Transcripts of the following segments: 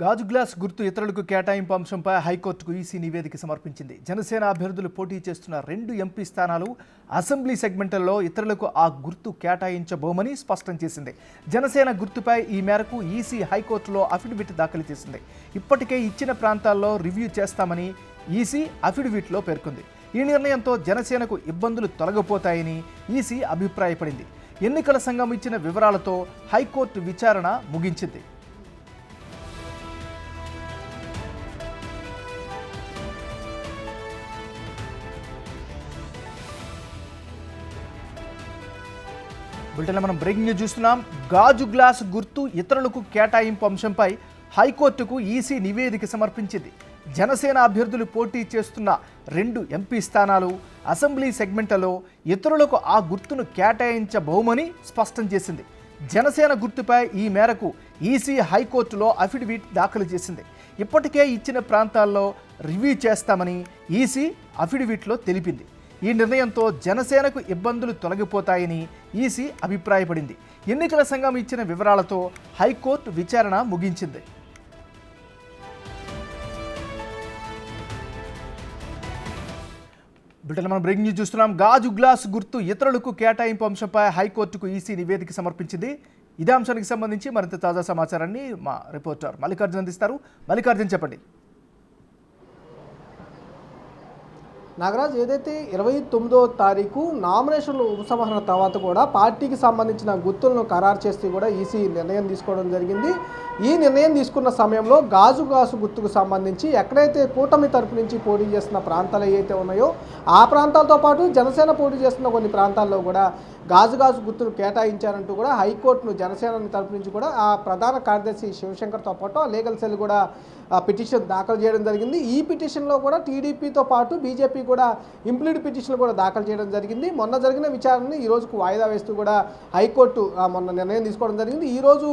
గాజు గ్లాస్ గుర్తు ఇతరులకు కేటాయింపు అంశంపై హైకోర్టుకు ఈసీ నివేదిక సమర్పించింది. జనసేన అభ్యర్థులు పోటీ చేస్తున్న 2 ఎంపీ స్థానాలు అసెంబ్లీ సెగ్మెంట్లలో ఇతరులకు ఆ గుర్తు కేటాయించబోమని స్పష్టం చేసింది. జనసేన గుర్తుపై ఈ మేరకు ఈసీ హైకోర్టులో అఫిడవిట్ దాఖలు చేసింది. ఇప్పటికే ఇచ్చిన ప్రాంతాల్లో రివ్యూ చేస్తామని ఈసీ అఫిడవిట్లో పేర్కొంది. ఈ నిర్ణయంతో జనసేనకు ఇబ్బందులు తొలగిపోతాయని ఈసీ అభిప్రాయపడింది. ఎన్నికల సంఘం ఇచ్చిన వివరాలతో హైకోర్టు విచారణ ముగించింది. బులెటిన్లో మనం బ్రేకింగ్ న్యూస్ చూస్తున్నాం. గాజు గ్లాస్ గుర్తు ఇతరులకు కేటాయింపు అంశంపై హైకోర్టుకు ఈసీ నివేదిక సమర్పించింది. జనసేన అభ్యర్థులు పోటీ చేస్తున్న 2 ఎంపీ స్థానాలు అసెంబ్లీ సెగ్మెంట్లలో ఇతరులకు ఆ గుర్తును కేటాయించబోమని స్పష్టం చేసింది. జనసేన గుర్తుపై ఈ మేరకు ఈసీ హైకోర్టులో అఫిడవిట్ దాఖలు చేసింది. ఇప్పటికే ఇచ్చిన ప్రాంతాల్లో రివ్యూ చేస్తామని ఈసీ అఫిడవిట్లో తెలిపింది. ఈ నిర్ణయంతో జనసేనకు ఇబ్బందులు తొలగిపోతాయని ఈసీ అభిప్రాయపడింది. ఎన్నికల సంఘం ఇచ్చిన వివరాలతో హైకోర్టు విచారణ ముగించింది. బ్రిటన్ మనం బ్రేకింగ్ న్యూస్ చూస్తున్నాం. గాజు గ్లాస్ గుర్తు ఇతరులకు కేటాయింపు అంశంపై హైకోర్టుకు ఈసీ నివేదిక సమర్పించింది. ఇదే అంశానికి సంబంధించి మరింత తాజా సమాచారాన్ని మా రిపోర్టర్ మల్లికార్జున్ అందిస్తారు. మల్లికార్జున్, చెప్పండి. నాగరాజ్, ఏదైతే 29వ తారీఖు నామినేషన్లు ఉపసంహరణ తర్వాత కూడా పార్టీకి సంబంధించిన గుర్తులను ఖరారు చేస్తూ కూడా ఈసీ నిర్ణయం తీసుకోవడం జరిగింది. ఈ నిర్ణయం తీసుకున్న సమయంలో గాజు గుర్తుకు సంబంధించి ఎక్కడైతే కూటమి తరపు నుంచి పోటీ చేస్తున్న ప్రాంతాలు ఏవైతే ఉన్నాయో ఆ ప్రాంతాలతో పాటు జనసేన పోటీ చేస్తున్న కొన్ని ప్రాంతాల్లో కూడా గాజు గుర్తును కేటాయించారంటూ కూడా హైకోర్టును జనసేన తరపు నుంచి కూడా ఆ ప్రధాన కార్యదర్శి శివశంకర్తో పాటు ఆ లీగల్ సెల్ కూడా పిటిషన్ దాఖలు చేయడం జరిగింది. ఈ పిటిషన్లో కూడా టీడీపీతో పాటు బీజేపీ కూడా ఇంప్లీడ్ పిటిషన్ కూడా దాఖలు చేయడం జరిగింది. మొన్న జరిగిన విచారణని ఈ రోజుకు వాయిదా వేస్తూ కూడా హైకోర్టు మొన్న నిర్ణయం తీసుకోవడం జరిగింది. ఈరోజు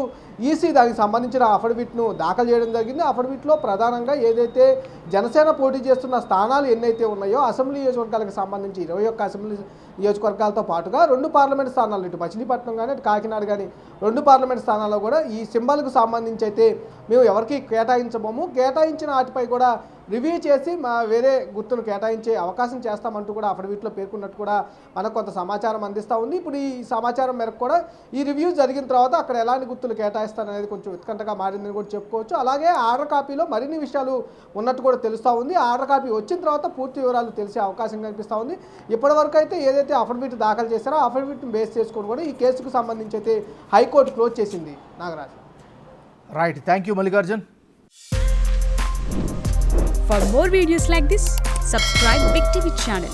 ఈసీ దానికి సంబంధించిన అఫిడవిట్ను దాఖలు చేయడం జరిగింది. అఫిడవిట్లో ప్రధానంగా ఏదైతే జనసేన పోటీ చేస్తున్న స్థానాలు ఎన్నైతే ఉన్నాయో అసెంబ్లీ నియోజకవర్గాలకు సంబంధించి 21 అసెంబ్లీ నియోజకవర్గాలతో పాటుగా 2 పార్లమెంట్ స్థానాలు, ఇటు మచిలీపట్నం కానీ ఇటు కాకినాడ కానీ 2 పార్లమెంట్ స్థానాల్లో కూడా ఈ సింబల్కు సంబంధించి అయితే మేము ఎవరికి కేటాయించబోము, కేటాయించిన వాటిపై కూడా రివ్యూ చేసి వేరే గుర్తును కేటాయించే అవకాశం చేస్తామంటూ కూడా అఫిడవిట్లో పేర్కొన్నట్టు కూడా మనకు కొంత సమాచారం అందిస్తూ ఉంది. ఇప్పుడు ఈ సమాచారం మేరకు కూడా ఈ రివ్యూ జరిగిన తర్వాత అక్కడ ఎలాంటి గుర్తులు కేటాయిస్తారనేది కొంచెం ఉత్కంఠగా మారిందని కూడా చెప్పుకోవచ్చు. అలాగే ఆర్డర్ కాపీలో మరిన్ని విషయాలు ఉన్నట్టు కూడా తెలుస్తూ ఉంది. ఆర్డర్ కాపీ వచ్చిన తర్వాత పూర్తి వివరాలు తెలిసే అవకాశం కనిపిస్తూ ఉంది. ఇప్పటివరకు అయితే ఏదైతే అఫిడవిట్ దాఖలు చేశారో ఆ అఫిడవిట్ని బేస్ చేసుకొని కూడా ఈ కేసుకు సంబంధించి అయితే హైకోర్టు క్లోజ్ చేసింది. Nagaraj. Right, thank you Mallikarjun. For more videos like this, subscribe Big TV channel.